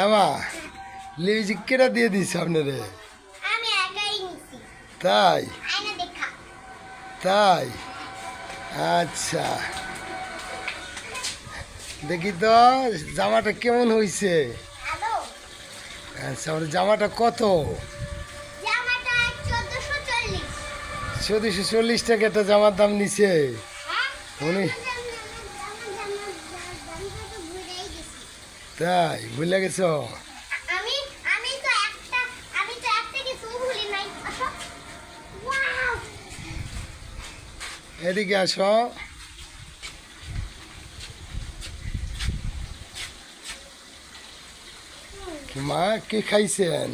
এমা lipstick কেটা দিয়ে this আপনারে? আমি একাই নিছি। তাই আয়না দেখা। তাই আচ্ছা, দেখি তো জামাটা কেমন হয়েছে। হ্যালো। আচ্ছা, আমার জামাটা কত? জামাটা 1440। 1440 টাকা একটা জামার দাম নিছে হ্যাঁ? উনি। তো ভুলেই গেছি। তাই বুঝলে গেছ? আমি আমি তো একটা কিছু ভুলি নাই। আসো। ওয়াও! এদিকে আসো। মা কি খাইছেন?